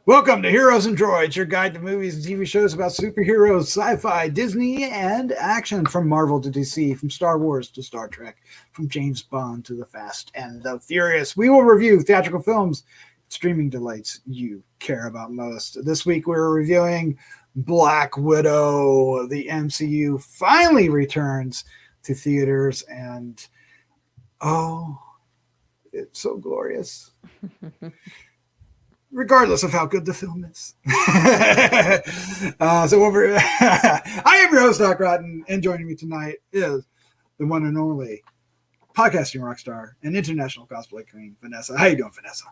Welcome to Heroes and Droids, your guide to movies and TV shows about superheroes, sci-fi, Disney, and action. From Marvel to DC, from Star Wars to Star Trek, from James Bond to the Fast and the Furious. We will review theatrical films, streaming delights you care about most. This week we're reviewing Black Widow. The MCU finally returns to theaters, and oh, it's so glorious. Regardless of how good the film is. I am your host, Doc Rotten, and joining me tonight is the one and only podcasting rockstar and international cosplay queen, Vanessa. How you doing, Vanessa?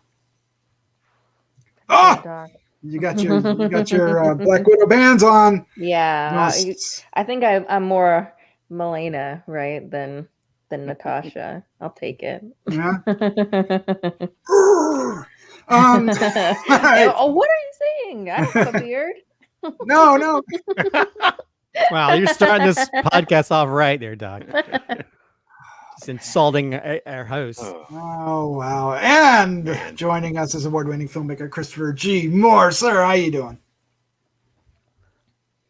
Oh, you got your Black Widow bands on. Yeah, I think I'm more Milena, right, than Natasha. I'll take it. Yeah. Oh, what are you saying? I don't have a beard. No. Wow, you're starting this podcast off right there, Doc. Just insulting our host. Oh, wow. And joining us is award-winning filmmaker Christopher G. Moore. Sir, how you doing?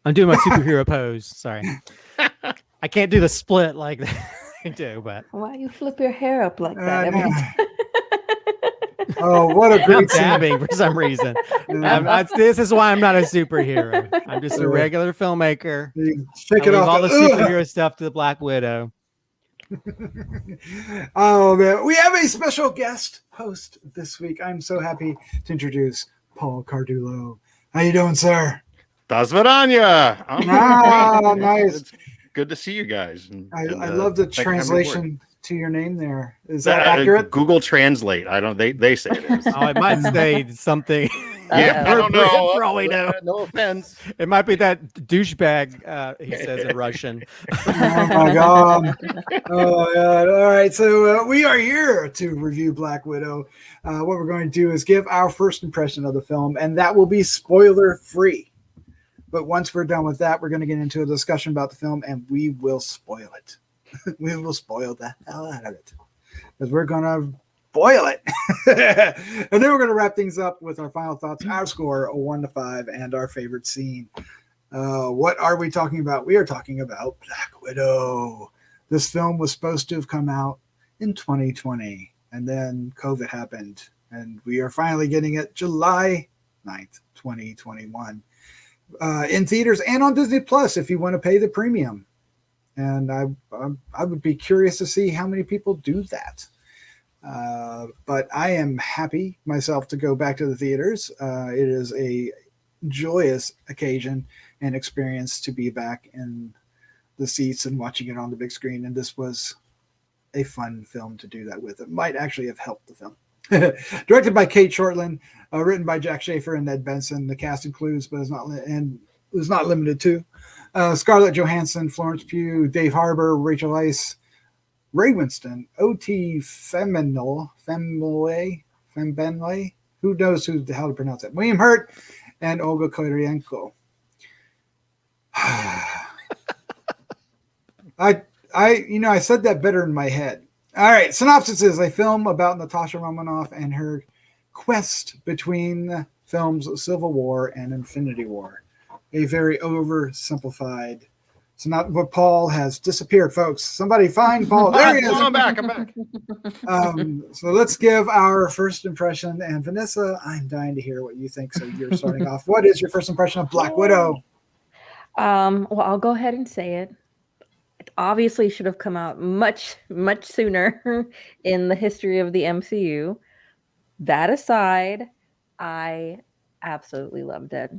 I'm doing my superhero pose. Sorry. I can't do the split like that. I do, but why you flip your hair up like that every time? Oh, what a great dabbing for some reason. This is why I'm not a superhero. I'm just a regular filmmaker. Shake it off. All the superhero stuff to the Black Widow. Oh man, we have a special guest host this week. I'm so happy to introduce Paul Cardullo. How you doing, sir? Tasvaranya. Ah, nice. It's good to see you guys. I love the translation to your name there. Is that accurate? Google Translate. I don't. They say it is. Oh, it might say something. Yeah, I don't know. For all we know. No offense. It might be that douchebag. He says in Russian. Oh my god. Oh god. All right. So we are here to review Black Widow. What we're going to do is give our first impression of the film, and that will be spoiler free. But once we're done with that, we're going to get into a discussion about the film, and we will spoil it. We will spoil the hell out of it because we're going to boil it. And then we're going to wrap things up with our final thoughts, our score, a 1 to 5, and our favorite scene. What are we talking about? We are talking about Black Widow. This film was supposed to have come out in 2020, and then COVID happened, and we are finally getting it July 9th, 2021. In theaters and on Disney Plus if you want to pay the premium. And I would be curious to see how many people do that. But I am happy myself to go back to the theaters. It is a joyous occasion and experience to be back in the seats and watching it on the big screen. And this was a fun film to do that with. It might actually have helped the film. Directed by Cate Shortland, written by Jack Schaefer and Ned Benson. The cast includes, but is not limited to, Scarlett Johansson, Florence Pugh, Dave Harbour, Rachel Weisz, Ray Winston, O.T. Fembenley, who knows how to pronounce it, William Hurt, and Olga Kurylenko. I said that better in my head. All right, synopsis is a film about Natasha Romanoff and her quest between films Civil War and Infinity War. A very oversimplified. So not what Paul has disappeared, folks. Somebody find Paul. There he is. I'm back. So let's give our first impression. And Vanessa, I'm dying to hear what you think. So you're starting off. What is your first impression of Black Widow? Well, I'll go ahead and say it. It obviously should have come out much, much sooner in the history of the MCU. That aside, I absolutely loved it.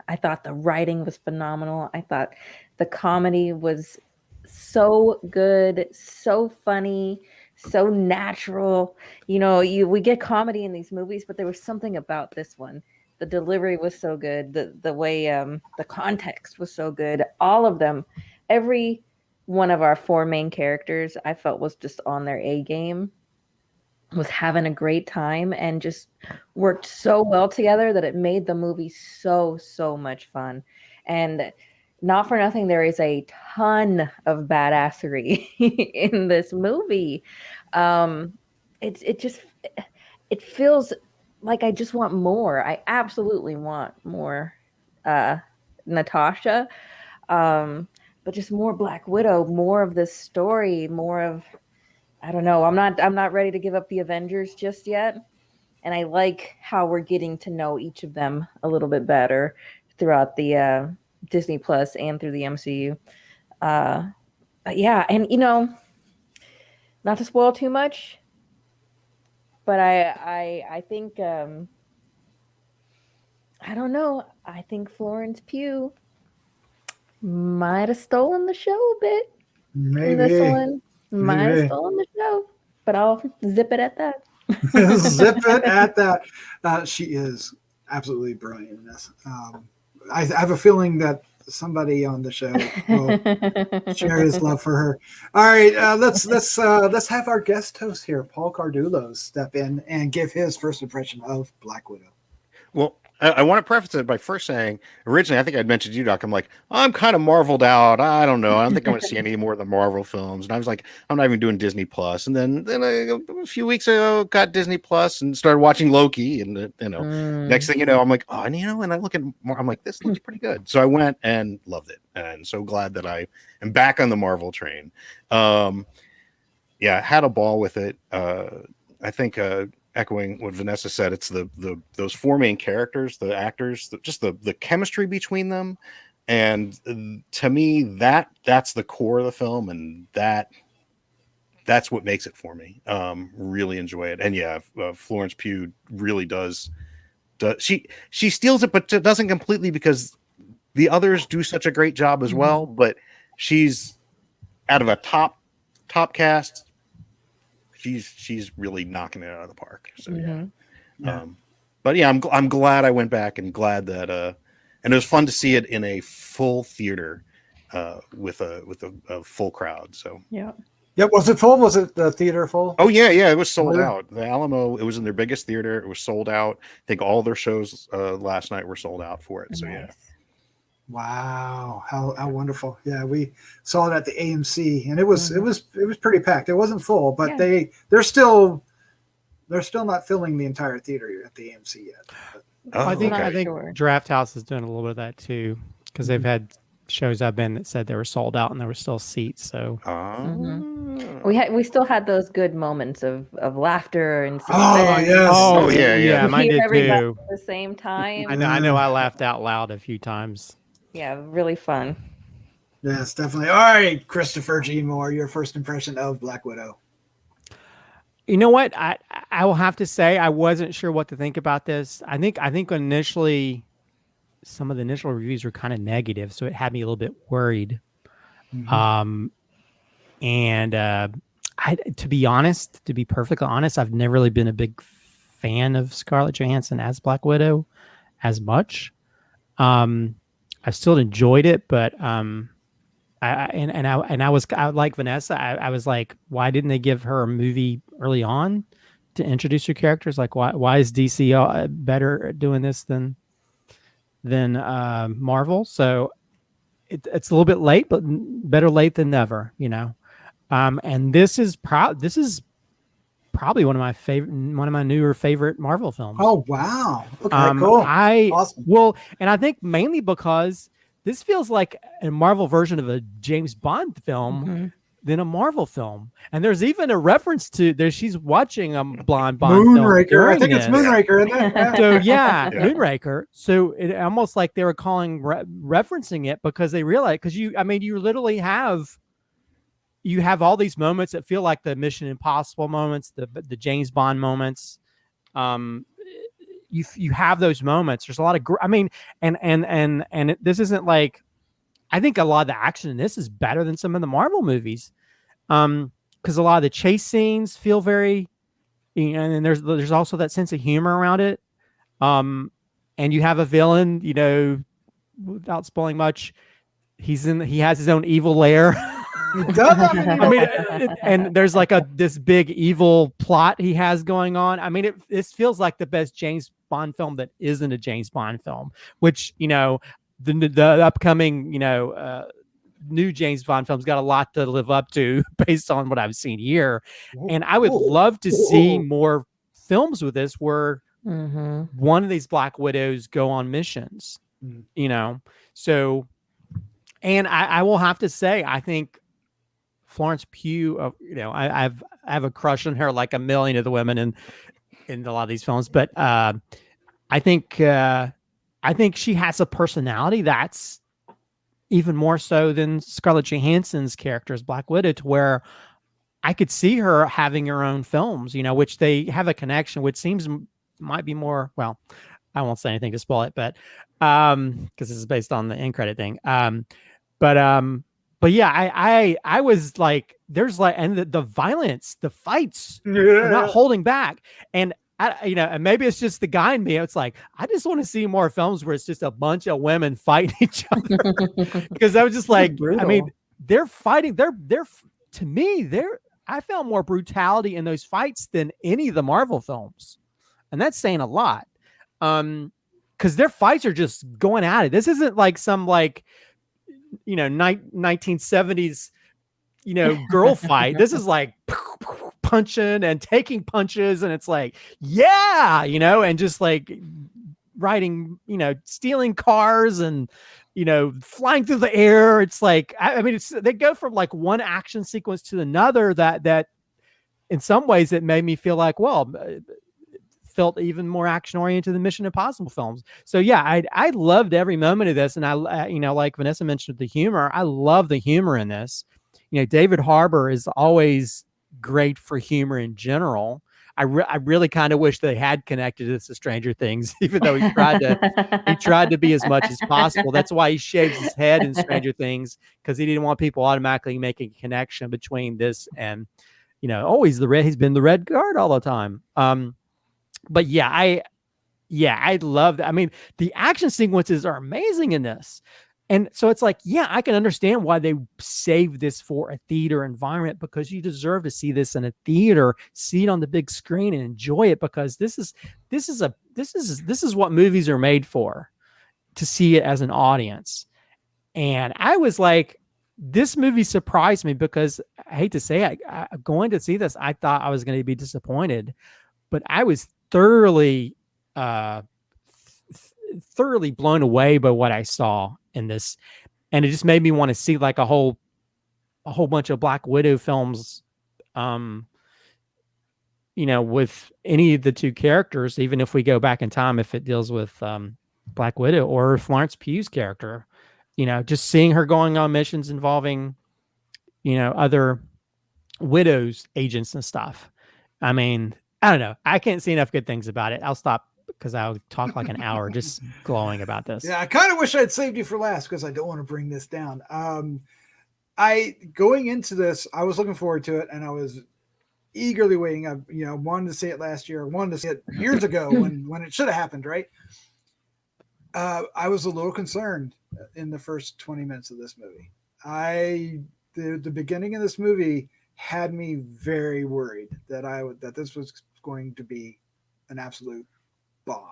I thought the writing was phenomenal. I thought the comedy was so good, so funny, so natural. You know, we get comedy in these movies, but there was something about this one. The delivery was so good. The way the context was so good. All of them, every one of our four main characters, I felt was just on their A game, was having a great time, and just worked so well together that it made the movie so much fun. And not for nothing, there is a ton of badassery in this movie. It feels like I just want more. I absolutely want more Natasha. But just more Black Widow, more of this story, more of, I don't know. I'm not ready to give up the Avengers just yet. And I like how we're getting to know each of them a little bit better throughout the Disney Plus and through the MCU. But yeah, and not to spoil too much, but I think I don't know. I think Florence Pugh might have stolen the show a bit. Maybe. In this one. Might have Maybe. stolen the show, but I'll zip it at that. Zip it at that. She is absolutely brilliant in this. I have a feeling that somebody on the show will share his love for her. All right, let's have our guest host here, Paul Cardullo, step in and give his first impression of Black Widow. Well, I want to preface it by first saying, originally, I think I'd mentioned you, Doc. I'm like, I'm kind of marveled out. I don't know. I don't think I'm going to see any more of the Marvel films. And I was like, I'm not even doing Disney Plus. And then a few weeks ago, got Disney Plus and started watching Loki. And next thing you know, I'm like, oh, and I look at more. I'm like, this looks pretty good. So I went and loved it, and so glad that I am back on the Marvel train. Yeah, had a ball with it. I think. Echoing what Vanessa said, it's those four main characters, the actors, just the chemistry between them, and to me that's the core of the film, and that's what makes it for me. Really enjoy it, and yeah, Florence Pugh really does she steals it, but doesn't completely, because the others do such a great job as well. But she's out of a top cast. She's really knocking it out of the park. So yeah. But yeah, I'm glad I went back, and glad that and it was fun to see it in a full theater with a full crowd. So yeah. Was it full? Was it the theater full? Oh yeah, it was sold out. The Alamo, it was in their biggest theater. It was sold out. I think all their shows last night were sold out for it. So Nice. yeah. Wow, how wonderful! Yeah, we saw it at the AMC, and it was pretty packed. It wasn't full, but they're still not filling the entire theater at the AMC yet. But, I think Sure. Draft House is doing a little bit of that too, because they've had shows I've been that said they were sold out and there were still seats. So We still had those good moments of laughter and yes. Yeah, mine did everybody too. at the same time. I know I laughed out loud a few times. Yeah, really fun. Yes, definitely. All right, Christopher G. Moore, your first impression of Black Widow. You know what? I will have to say I wasn't sure what to think about this. I think initially some of the initial reviews were kind of negative, so it had me a little bit worried. To be honest, to be perfectly honest, I've never really been a big fan of Scarlett Johansson as Black Widow as much. I still enjoyed it, but I was like Vanessa. I was like, why didn't they give her a movie early on to introduce her characters? Like, why is DC better at doing this than Marvel? So it's a little bit late, but better late than never, And this is probably one of my newer favorite Marvel films. Oh wow! Okay, cool. Awesome. Well, and I think mainly because this feels like a Marvel version of a James Bond film than a Marvel film. And there's even a reference to there. She's watching a Bond Moonraker. film. I think it's Moonraker, isn't it? So yeah, Moonraker. So it almost like they were referencing it because they realized you literally have. You have all these moments that feel like the Mission Impossible moments, the James Bond moments. You have those moments. There's a lot of, this isn't like, I think a lot of the action in this is better than some of the Marvel movies, because a lot of the chase scenes feel very, and there's also that sense of humor around it. And you have a villain, without spoiling much, he has his own evil lair. And there's like this big evil plot he has going on. This feels like the best James Bond film that isn't a James Bond film, which, the upcoming, new James Bond films got a lot to live up to based on what I've seen here. And I would love to see more films with this where one of these Black Widows go on missions, So, and I will have to say, I think Florence Pugh, I have a crush on her, like a million of the women in a lot of these films, but I think she has a personality that's even more so than Scarlett Johansson's character as Black Widow, to where I could see her having her own films, which they have a connection, which seems might be more, well, I won't say anything to spoil it, but because this is based on the end credit thing. But yeah, I was like, there's like, and the violence, the fights are not holding back. And and maybe it's just the guy in me. It's like, I just want to see more films where it's just a bunch of women fighting each other. Because I was just like, I mean, they're fighting. They're to me, I found more brutality in those fights than any of the Marvel films, and that's saying a lot. Because their fights are just going at it. This isn't like some 1970s girl fight. This is like punching and taking punches, and it's like, and just like riding, stealing cars and flying through the air. It's like, I mean, they go from like one action sequence to another that in some ways it made me feel like, well, felt even more action oriented than Mission Impossible films. So yeah, I loved every moment of this, and I like Vanessa mentioned, the humor. I love the humor in this. David Harbour is always great for humor in general. I really kind of wish they had connected this to Stranger Things, even though he tried to be as much as possible. That's why he shaves his head in Stranger Things, because he didn't want people automatically making a connection between this and he's been the red guard all the time. But yeah, I love that. I mean, the action sequences are amazing in this. And so it's like, yeah, I can understand why they saved this for a theater environment, because you deserve to see this in a theater, see it on the big screen and enjoy it, because this is what movies are made for, to see it as an audience. And I was like, this movie surprised me, because I hate to say it, going to see this, I thought I was going to be disappointed, but I was thoroughly blown away by what I saw in this. And it just made me want to see like a whole bunch of Black Widow films, with any of the two characters, even if we go back in time, if it deals with Black Widow or Florence Pugh's character, just seeing her going on missions involving, other widows, agents and stuff. I mean, I don't know. I can't see enough good things about it. I'll stop, because I'll talk like an hour just glowing about this. Yeah, I kind of wish I'd saved you for last, because I don't want to bring this down. Going into this, I was looking forward to it, and I was eagerly waiting. I wanted to see it last year. I wanted to see it years ago when it should have happened, right? I was a little concerned in the first 20 minutes of this movie. The beginning of this movie had me very worried that this was going to be an absolute bomb.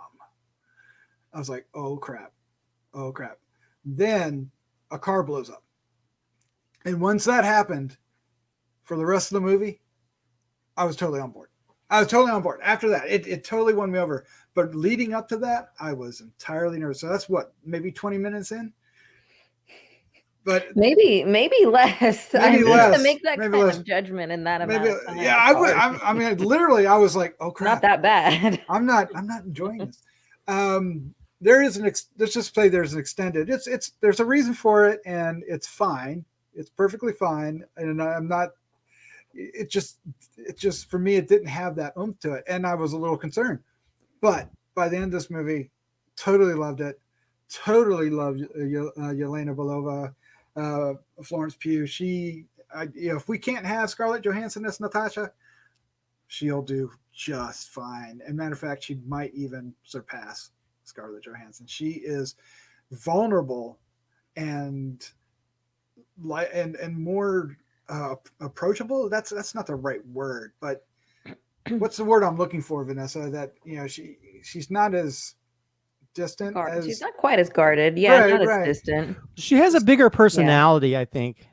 I was like, oh crap. Then a car blows up. And once that happened, for the rest of the movie, I was totally on board. After that, it totally won me over. But leading up to that, I was entirely nervous. So that's what, maybe 20 minutes in? But maybe less. Maybe less. To make that maybe kind less. of judgment in that amount of time. Yeah, I mean, literally, I was like, oh crap. Not that bad. I'm not enjoying this. There's an extended. There's a reason for it, and it's fine. It's perfectly fine, and I'm not. It just for me, it didn't have that oomph to it, and I was a little concerned. But by the end of this movie, totally loved it. Totally loved Yelena Belova, Florence Pugh. If we can't have Scarlett Johansson as Natasha, she'll do just fine. And matter of fact, she might even surpass Scarlett Johansson. She is vulnerable and more approachable. That's not the right word, but what's the word I'm looking for, Vanessa? That she's not as distant She's as not quite as guarded. Yeah, Right, not as right. distant. She has a bigger personality, I think.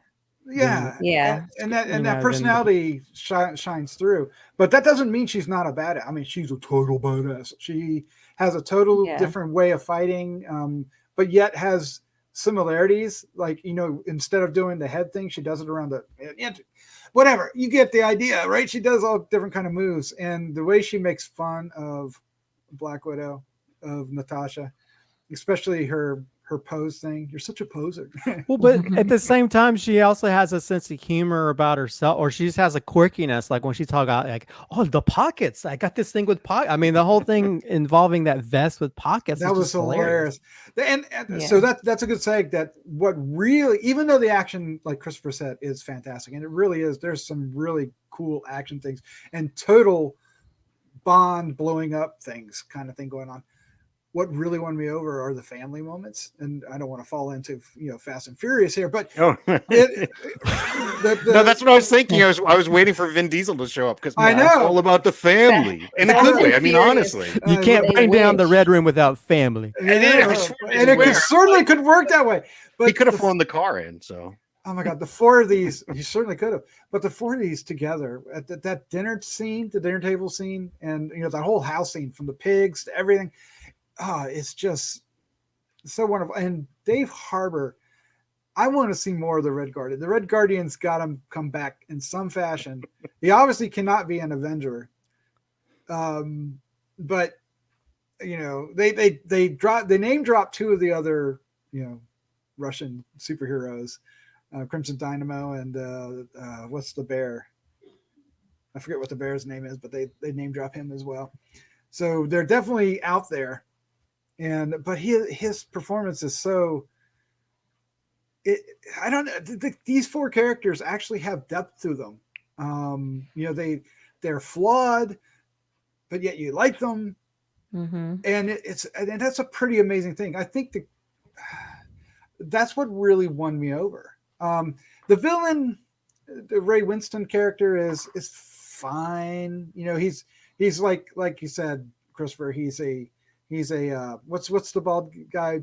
yeah, Yeah. and that you know, personality shines through. But that doesn't mean she's not a badass. I mean, she's a total badass. She has a total Yeah. different way of fighting, but yet has similarities. Like, you know, instead of doing the head thing, she does it around the whatever. You get the idea, right? She does all different kind of moves, and the way she makes fun of Black Widow, of Natasha, especially her pose thing. You're such a poser. Well, but at the same time, she also has a sense of humor about herself, or she just has a quirkiness. Like when she talk about like, oh, the pockets. I got this thing with pockets. I mean, the whole thing involving that vest with pockets. That was hilarious. And so that's a good seg that what really, even though the action, like Christopher said, is fantastic, and it really is, there's some really cool action things and total Bond blowing up things kind of thing going on. What really won me over are the family moments, and I don't want to fall into Fast and Furious here, but no, that's what I was thinking. I was waiting for Vin Diesel to show up because I know it's all about the family in a good way. I mean, honestly, you can't bring down the Red Room without family. And it certainly could work that way. But he could have flown the car in. So, oh my God, the four of these, he certainly could have. But the four of these together at that dinner scene, the dinner table scene, and that whole house scene from the pigs to everything. It's just so wonderful. And Dave Harbour, I want to see more of the Red Guardian. The Red Guardian's got him come back in some fashion. He obviously cannot be an Avenger. But they name drop two of the other, Russian superheroes, Crimson Dynamo and what's the bear? I forget what the bear's name is, but they name drop him as well. So they're definitely out there. But his performance is so. I don't know. These four characters actually have depth to them. They're flawed, but yet you like them, and and that's a pretty amazing thing. I think that's what really won me over. The villain, the Ray Winston character, is fine. He's like you said, Christopher. He's a what's the bald guy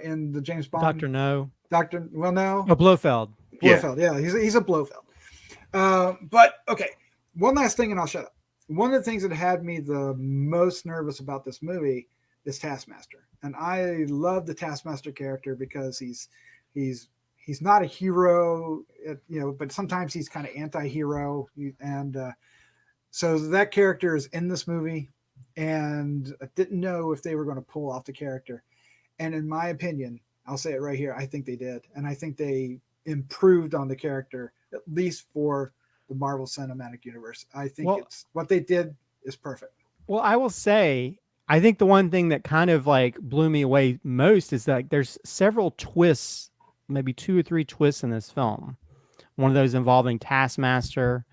in the James Bond? Dr. No. No. Blofeld. Blofeld. Yeah, he's a Blofeld. But okay, one last thing, and I'll shut up. One of the things that had me the most nervous about this movie is Taskmaster, and I love the Taskmaster character because he's not a hero, but sometimes he's kind of anti-hero, and so that character is in this movie. And I didn't know if they were going to pull off the character. And in my opinion, I'll say it right here, I think they did. And I think they improved on the character, at least for the Marvel Cinematic Universe. I think it's what they did is perfect. Well, I will say, I think the one thing that kind of like blew me away most is that there's several twists, maybe 2 or 3 twists in this film. One of those involving Taskmaster,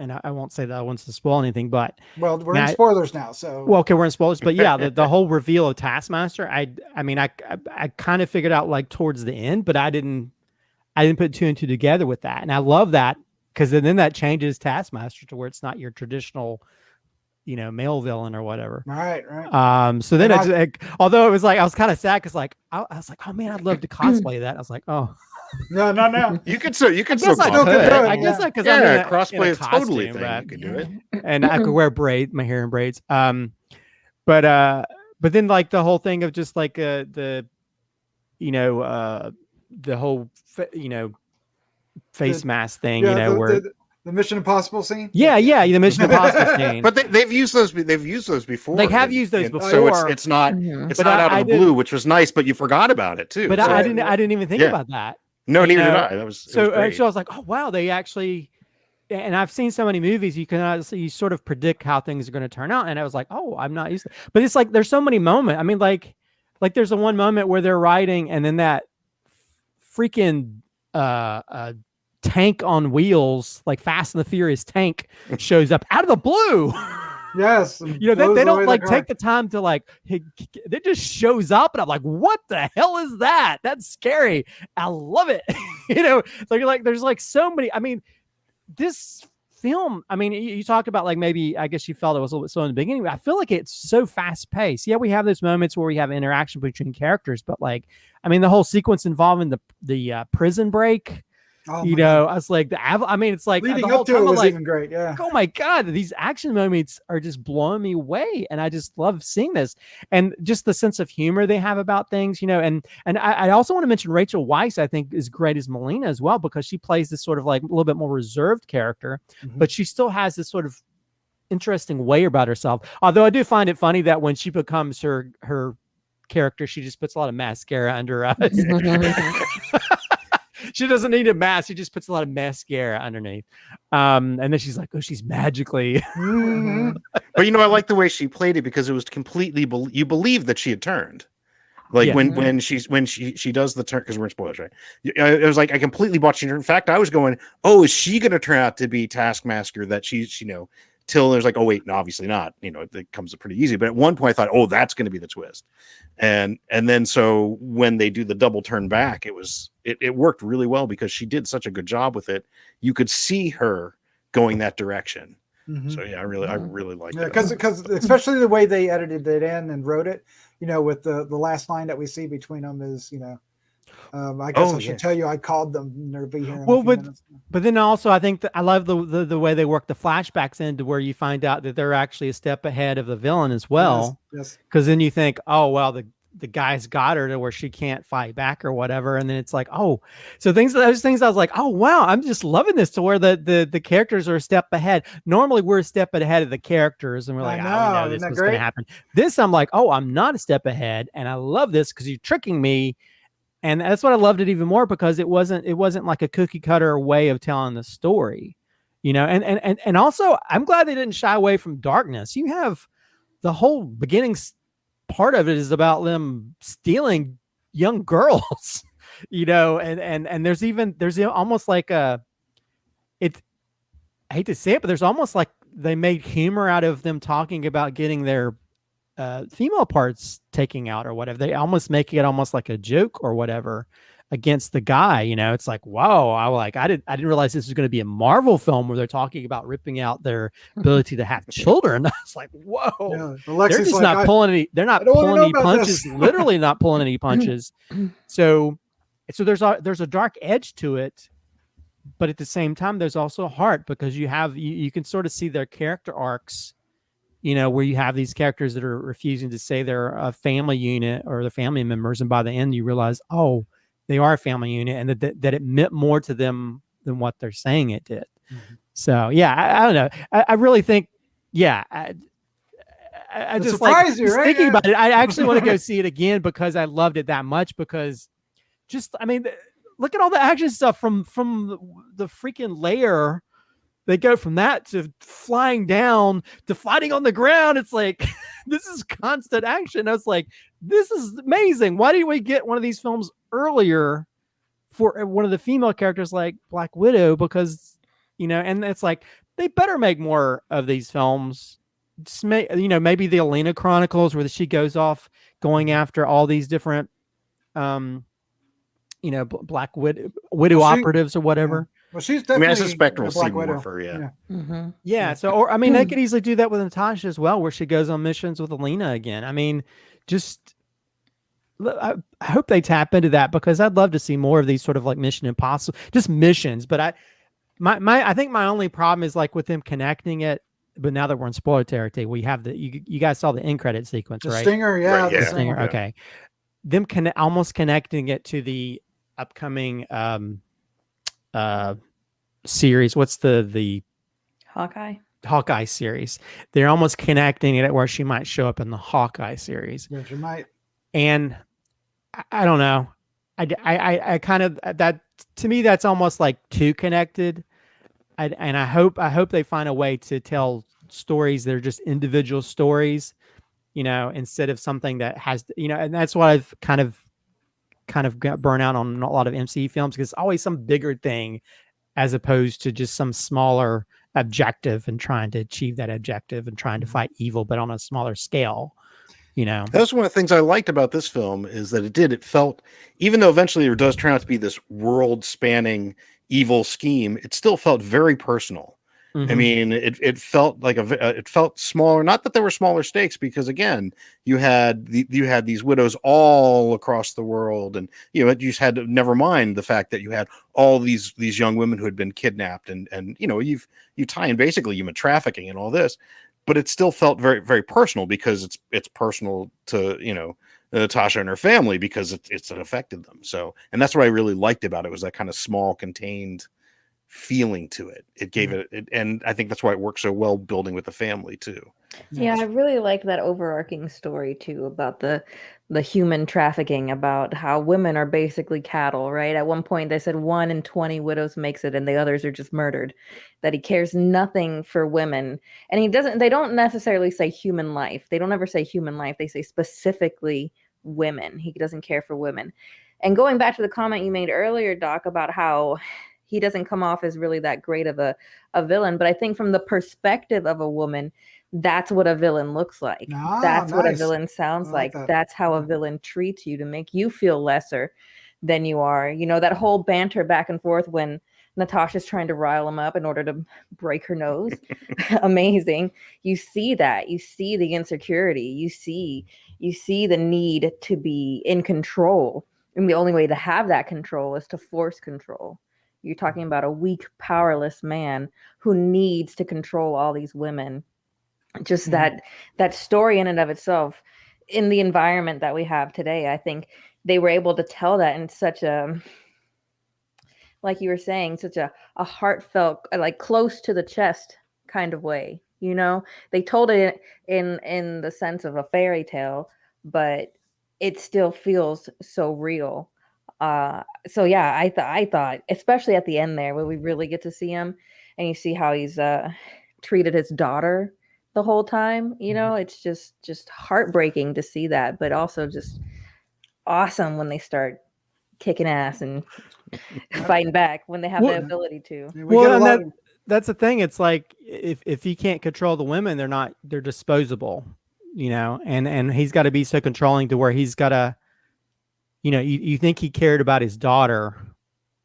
and I won't say that I want to spoil anything, but we're in spoilers now. So okay, we're in spoilers, but yeah, the whole reveal of Taskmaster, I kind of figured out like towards the end, but I didn't put 2 and 2 together with that, and I love that because then that changes Taskmaster to where it's not your traditional, male villain or whatever. Right. So then although it was like I was kind of sad because like I was like, oh man, I'd love to cosplay that. I was like, oh. No. You could still cosplay. I guess because crossplay is totally a thing. You could do it, and I could wear my hair in braids. But then like the whole thing of just like the whole face mask thing, where the Mission Impossible scene. Yeah, the Mission Impossible scene. But they've used those. They've used those before. They have used those before. So it's not out of the blue, which was nice. But you forgot about it too. But I didn't even think about that. No, neither did I. That was so I was like, oh wow, they actually. And I've seen so many movies, you sort of predict how things are going to turn out, and I was like, oh, I'm not used to. But it's like there's so many moments. I mean, like there's one moment where they're riding, and then that freaking tank on wheels, like Fast and the Furious tank, shows up out of the blue. Yes. They don't like take the time to like, it just shows up and I'm like, what the hell is that? That's scary. I love it. So you're like, there's like so many, I mean, this film, I mean, you talked about like maybe I guess you felt it was a little bit slow in the beginning, but I feel like it's so fast paced. Yeah, we have those moments where we have interaction between characters, but like, I mean, the whole sequence involving the prison break. Oh You my know, God. I was like, I mean, it's like Leading the whole up to time it I'm was like, even great. Yeah. oh my God, these action moments are just blowing me away. And I just love seeing this. And just the sense of humor they have about things, you know, and I also want to mention Rachel Weisz, I think is great as Melina as well, because she plays this sort of like a little bit more reserved character, but she still has this sort of interesting way about herself. Although I do find it funny that when she becomes her character, she just puts a lot of mascara under her eyes. She doesn't need a mask. She just puts a lot of mascara underneath. And then she's like, oh, she's magically. But you know, I like the way she played it because it was completely you believe that she had turned. Like when she does the turn, because we're in spoilers, right? It was like I completely bought she. In fact, I was going, oh, is she going to turn out to be Taskmaster? That she's, you know, till there's like, oh wait, no, obviously not. You know, it comes pretty easy. But at one point, I thought, oh, that's going to be the twist. And then so when they do the double turn back, it worked really well because she did such a good job with it. You could see her going that direction. So yeah, I really like it. Because especially the way they edited it in and wrote it, you know, with the last line that we see between them is, you know, I guess I should tell you I called them. They'll be here in a few minutes. But then also I think that I love the way they work the flashbacks into where you find out that they're actually a step ahead of the villain as well. Yes. Because then you think, oh well, the guy's got her to where she can't fight back or whatever, and then it's like, oh, so those things I was like, oh wow, I'm just loving this to where the characters are a step ahead. Normally we're a step ahead of the characters, and we're like, oh no, this was going to happen. This I'm like, oh, I'm not a step ahead, and I love this because you're tricking me. And that's what I loved it even more because it wasn't like a cookie cutter way of telling the story, you know. And also I'm glad they didn't shy away from darkness. You have the whole beginning part of it is about them stealing young girls, you know, and there's almost like I hate to say it, but there's almost like they made humor out of them talking about getting their female parts taking out or whatever. They almost make it almost like a joke or whatever against the guy, you know. It's like, whoa, I didn't realize this was going to be a Marvel film where they're talking about ripping out their ability to have children. I was like, whoa, they're just not pulling any, they're not pulling any punches, literally not pulling any punches. So there's a dark edge to it, but at the same time, there's also a heart because you can sort of see their character arcs, you know, where you have these characters that are refusing to say they're a family unit or the family members. And by the end, you realize, oh, they are a family unit and that it meant more to them than what they're saying it did. So, yeah, I don't know. I really think, yeah, I just like thinking about it. I actually want to go see it again because I loved it that much because just, I mean, look at all the action stuff from the freaking lair. They go from that to flying down to fighting on the ground. It's like, this is constant action. I was like, this is amazing. Why didn't we get one of these films earlier for one of the female characters like Black Widow? Because, you know, and it's like, they better make more of these films. Just you know, maybe the Elena Chronicles where she goes off going after all these different, you know, Black Widow operatives or whatever. Yeah. Well, she's definitely. I mean, I suspect we'll see Black more Widow. of her. Yeah. So, or I mean, they could easily do that with Natasha as well, where she goes on missions with Elena again. I mean, just I hope they tap into that because I'd love to see more of these sort of like Mission Impossible, just missions. But I think my only problem is like with them connecting it. But now that we're in spoiler territory, we have you guys saw the end credit sequence, the right? Stinger, yeah, right, the Stinger. Yeah. Okay, them almost connecting it to the upcoming series. What's the Hawkeye series? They're almost connecting it where she might show up in the Hawkeye series. Yeah, she might. And I don't know. I kind of that to me that's almost like too connected. And I hope they find a way to tell stories that are just individual stories, you know, instead of something that has, you know, and that's what I've kind of got burnt out on a lot of MCU films because it's always some bigger thing as opposed to just some smaller objective and trying to achieve that objective and trying to fight evil, but on a smaller scale, you know. That's one of the things I liked about this film is that it felt, even though eventually it does turn out to be this world spanning evil scheme, it still felt very personal. I mean, it felt like it felt smaller. Not that there were smaller stakes, because again, you had these widows all across the world, and you just had to, never mind the fact that you had all these young women who had been kidnapped, and you tie in basically human trafficking and all this, but it still felt very, very personal, because it's personal to Natasha and her family, because it affected them. So, and that's what I really liked about it, was that kind of small, contained feeling to it. It gave it, and I think that's why it works so well building with the family too. Yeah, I really like that overarching story too, about the human trafficking, about how women are basically cattle, right? At one point they said 1 in 20 widows makes it and the others are just murdered. That he cares nothing for women. And they don't necessarily say human life. They don't ever say human life. They say specifically women. He doesn't care for women. And going back to the comment you made earlier, Doc, about how he doesn't come off as really that great of a villain, but I think from the perspective of a woman, that's what a villain looks like. That's what a villain sounds like. That's how a villain treats you, to make you feel lesser than you are. That whole banter back and forth when Natasha's trying to rile him up in order to break her nose. Amazing. You see that. You see the insecurity. You see the need to be in control. And the only way to have that control is to force control. You're talking about a weak, powerless man who needs to control all these women. Just that story in and of itself, in the environment that we have today, I think they were able to tell that in such a, like you were saying, such a heartfelt, like close to the chest kind of way. They told it in the sense of a fairy tale, but it still feels so real. So yeah, I thought, especially at the end there, where we really get to see him, and you see how he's treated his daughter the whole time. It's just heartbreaking to see that, but also just awesome when they start kicking ass and fighting back when they have the ability to. That's the thing. It's like if he can't control the women, they're disposable, and he's got to be so controlling to where he's got to, you think he cared about his daughter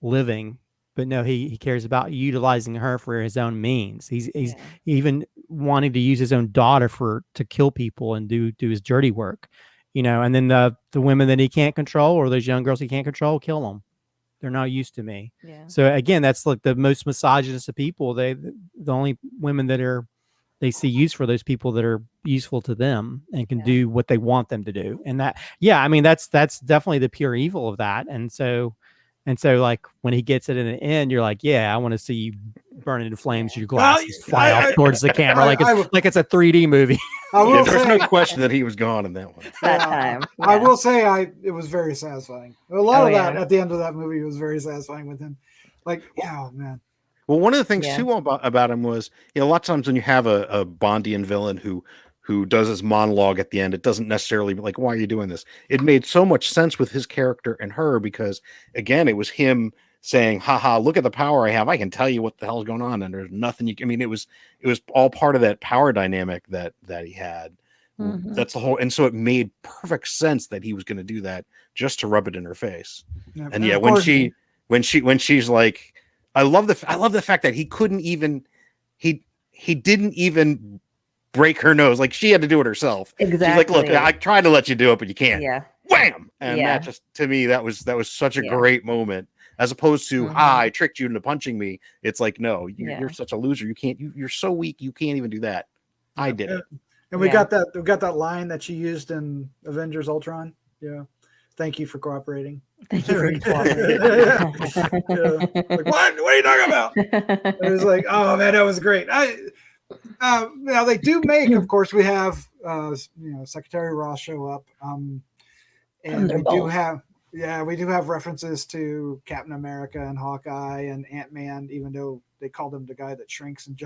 living, but no, he cares about utilizing her for his own means. He's even wanting to use his own daughter to kill people and do his dirty work, and then the women that he can't control, or those young girls he can't control, kill them. They're not used to me. Yeah. So again, that's like the most misogynist of people. The only women that they see use for those people that are useful to them and can do what they want them to do. And that's definitely the pure evil of that. And so like when he gets it in the end, you're like, yeah, I want to see you burning in flames, your glasses fly off towards the camera. Like it's a 3D movie. There's no question that he was gone in that one. That time. Yeah. I will say it was very satisfying. A lot of that at the end of that movie was very satisfying with him. Like, oh man. Well, one of the things too about him was, a lot of times when you have a Bondian villain who does his monologue at the end, it doesn't necessarily like, why are you doing this? It made so much sense with his character and her, because again, it was him saying, haha, look at the power I have. I can tell you what the hell's going on. And there's nothing it was all part of that power dynamic that he had. Mm-hmm. That's the whole. And so it made perfect sense that he was going to do that just to rub it in her face. Yeah, and when she's like, I love the fact that he couldn't even, he didn't even break her nose. Like, she had to do it herself. Exactly. She's like, look, I tried to let you do it, but you can't. Yeah. Wham! And that just, to me, that was such a great moment, as opposed to, I tricked you into punching me. It's like, no, you're such a loser. You can't, you're so weak. You can't even do that. I did it. And we got that line that she used in Avengers Ultron. Yeah. Thank you for cooperating. Thank you for cooperating. Like, what are you talking about? It was like, oh man, that was great. Now they do make, of course, we have Secretary Ross show up, and we do have references to Captain America and Hawkeye and Ant-Man, even though they called him the guy that shrinks and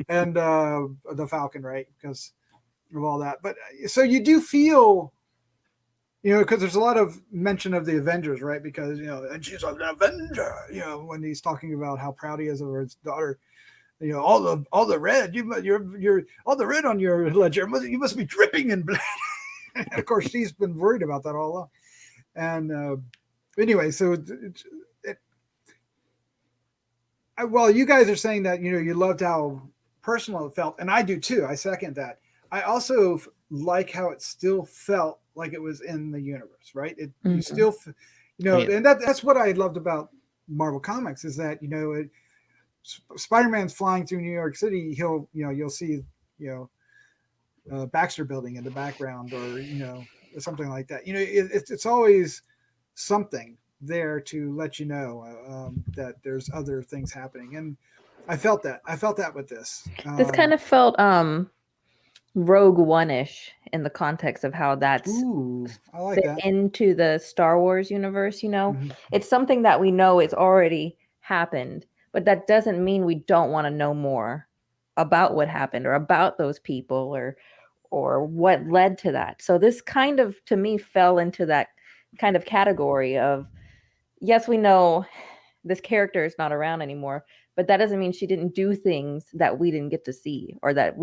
and the Falcon, right? Because of all that. But so you do feel, because there's a lot of mention of the Avengers, right? Because, and she's an Avenger, when he's talking about how proud he is of his daughter. All the red, you're all the red on your ledger. You must be dripping in blood. Of course, she's been worried about that all along. And anyway, so well, you guys are saying that you loved how personal it felt, and I do too. I second that. I also like how it still felt like it was in the universe, right? You still, and that's what I loved about Marvel Comics is that Spider-Man's flying through New York City. You'll see Baxter Building in the background, or something like that. It's always something there to let you know that there's other things happening, and I felt that with this. This kind of felt Rogue One-ish in the context of how that's I like that. into the Star Wars universe. It's something that we know it's already happened, but that doesn't mean we don't want to know more about what happened or about those people or what led to that. So this kind of, to me, fell into that kind of category of, yes, we know this character is not around anymore, but that doesn't mean she didn't do things that we didn't get to see, or that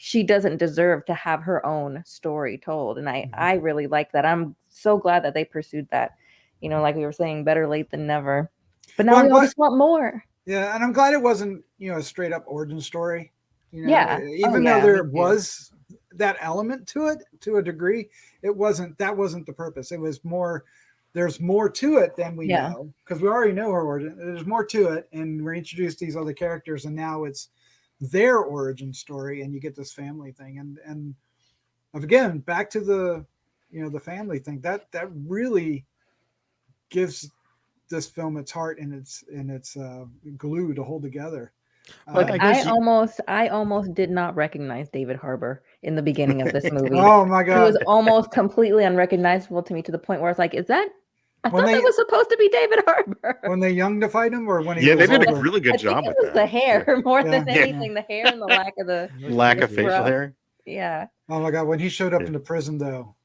she doesn't deserve to have her own story told. And I really like that. I'm so glad that they pursued that. Like we were saying, better late than never. But now we all just want more. Yeah, and I'm glad it wasn't, a straight up origin story. Even though there was that element to it to a degree, that wasn't the purpose. It was more, there's more to it than we know, because we already know her origin. There's more to it, and we're introduced these other characters, and now it's their origin story, and you get this family thing, and again, back to the the family thing, that really gives this film its heart and its glue to hold together. I almost did not recognize David Harbour in the beginning of this movie. Oh my God. He was almost completely unrecognizable to me, to the point where I was like, I thought that was supposed to be David Harbour. When they young to fight him, or when he they did a really good job with that. The hair more than anything, the hair and the lack of facial hair. Yeah. Oh my God, when he showed up in the prison though,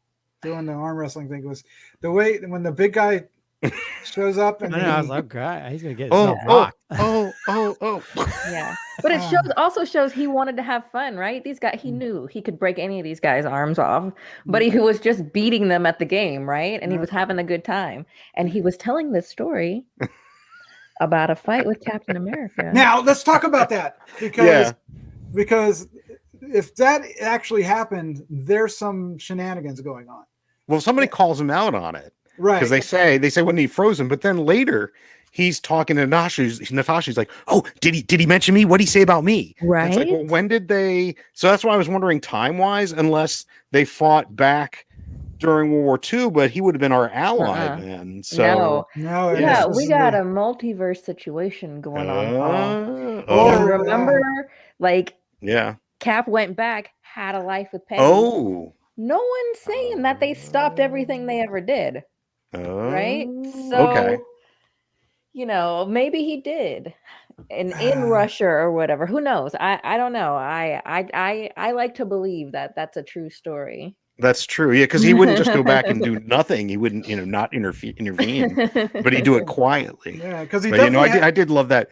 doing the arm wrestling thing, was the way when the big guy shows up, and I was like, God, he's gonna get rocked. Yeah, but it also shows he wanted to have fun, right? These guys, he knew he could break any of these guys' arms off, but he was just beating them at the game, right? And he was having a good time, and he was telling this story about a fight with Captain America. Now let's talk about that, because if that actually happened, there's some shenanigans going on. Well, somebody calls him out on it. Right. Because they say when he froze him, but then later he's talking to Natasha's like, oh, did he mention me? What did he say about me? Right. It's like, well, when did they? So that's why I was wondering time-wise, unless they fought back during World War II, but he would have been our ally then. So no, we got a multiverse situation going on. Remember, Cap went back, had a life with Peggy. Oh. No one's saying that they stopped everything they ever did. Right? So, maybe he did in Russia or whatever. Who knows? I don't know. I like to believe that that's a true story. That's true. Yeah, because he wouldn't just go back and do nothing. He wouldn't, not intervene, but he'd do it quietly. Yeah, because I did love that.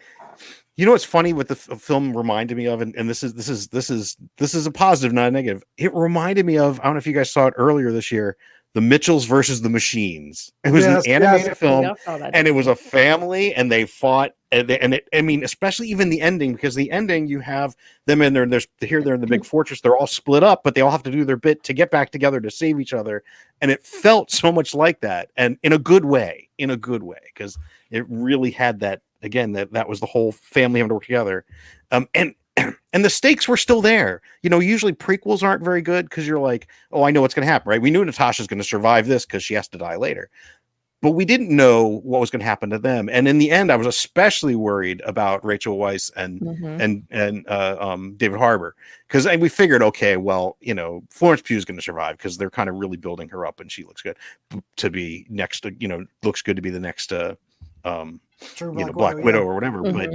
What's funny, what the film reminded me of, and this is a positive, not a negative. It reminded me of, I don't know if you guys saw it earlier this year, The Mitchells versus the Machines. It was an animated film, and it was a family, and they fought, especially even the ending, because the ending, you have them in there, they're in the big fortress, they're all split up, but they all have to do their bit to get back together to save each other, and it felt so much like that, and in a good way, because it really had that. Again, that was the whole family having to work together. And the stakes were still there. Usually prequels aren't very good because you're like, oh, I know what's going to happen, right? We knew Natasha's going to survive this because she has to die later. But we didn't know what was going to happen to them. And in the end, I was especially worried about Rachel Weisz and David Harbour, because we figured, okay, well, Florence Pugh's going to survive because they're kind of really building her up, and she looks good to be next. Looks good to be the next. Black Widow or whatever, but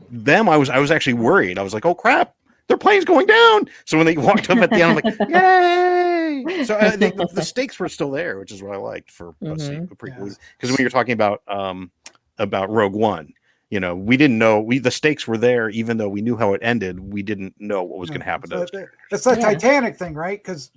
them, I was actually worried. I was like, oh crap, their plane's going down. So when they walked up at the end, I'm like, yay! So the stakes were still there, which is what I liked for because when you're talking about Rogue One, we didn't know the stakes were there, even though we knew how it ended. We didn't know what was going to happen to those characters. It's the Titanic thing, right? Because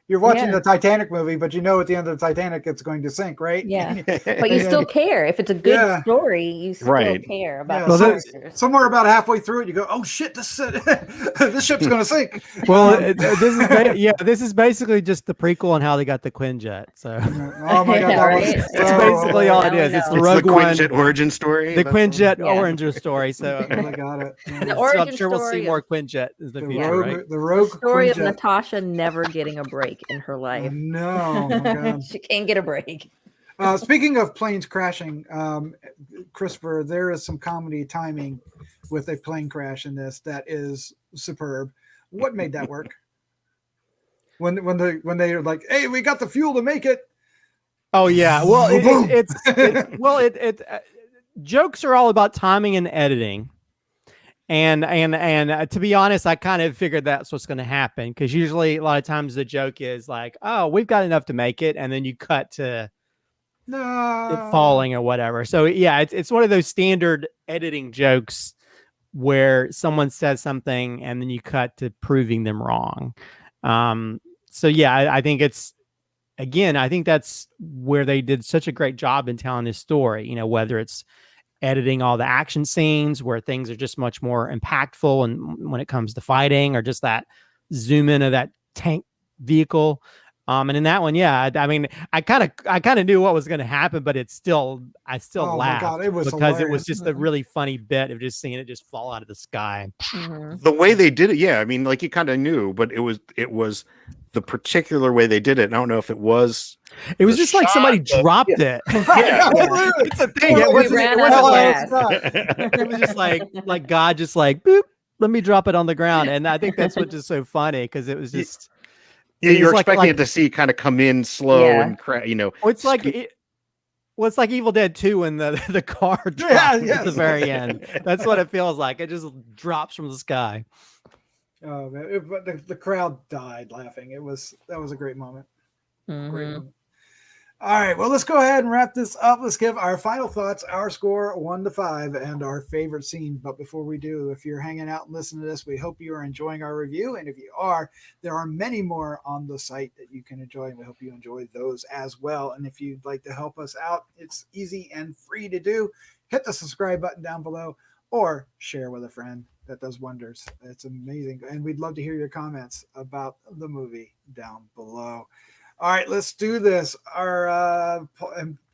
you're watching Yeah. the Titanic movie, but you know at the end of the Titanic it's going to sink, right? Yeah. But you still care. If it's a good Yeah. story, you still Right. care about Yeah, the Well, characters. somewhere about halfway through it, you go, "Oh shit, this this ship's going to sink." Well, this is basically just the prequel on how they got the Quinjet. So Oh my god, Yeah, that was right? so that's basically all Now it we is. It's know. the It's the Rogue One, Quinjet origin story. the That's all. Quinjet Yeah. Oranger story. So, they got it. Yeah. The so origin I'm sure we'll see story more of Quinjet in the The future, rogue, right? the the rogue story of Quinjet. Natasha never getting a break in her life. No, my god. She can't get a break. Speaking of planes crashing, Christopher, there is some comedy timing with a plane crash in this that is superb. What made that work? When they are like, "Hey, we got the fuel to make it." Oh yeah. Well, Boom. it's jokes are all about timing and editing. And to be honest, I kind of figured that's what's going to happen, because usually a lot of times the joke is like, "Oh, we've got enough to make it," and then you cut to it No. falling or whatever. So yeah, it's one of those standard editing jokes where someone says something and then you cut to proving them wrong. So yeah, I think it's, again, I think that's where they did such a great job in telling this story. You know, whether it's editing all the action scenes where things are just much more impactful, and when it comes to fighting, or just that zoom in of that tank vehicle. And in that one, yeah, I mean, I kind of knew what was going to happen, but I still Oh my laughed god, it was because it hilarious. was just a really funny bit of just seeing it just fall out of the sky. Mhm. The way they did it, yeah, I mean, like, you kind of knew, but it was the particular way they did it. And I don't know if it was It was the just like somebody shot, dropped it. Yeah. It's a thing. We It wasn't, ran it out wasn't of like, gas. it was just like God just like, boop, let me drop it on the ground. And I think that's what's just so funny, because it was just, Yeah, it's you're like- expecting like- it to see kind of come in slow Yeah. and you know. well, it's like scoot- it's like Evil Dead 2 when the car drops Yeah, at the yes. very end. That's what it feels like. It just drops from the sky. Oh man, but the crowd died laughing. That was a great moment. Great Mhm. moment. All right, well, let's go ahead and wrap this up. Let's give our final thoughts, our score 1 to 5, and our favorite scene. But before we do, if you're hanging out and listening to this, we hope you are enjoying our review. And if you are, there are many more on the site that you can enjoy, and we hope you enjoy those as well. And if you'd like to help us out, it's easy and free to do. Hit the subscribe button down below, or share with a friend. That does wonders. It's amazing. And we'd love to hear your comments about the movie down below. All right, let's do this. Our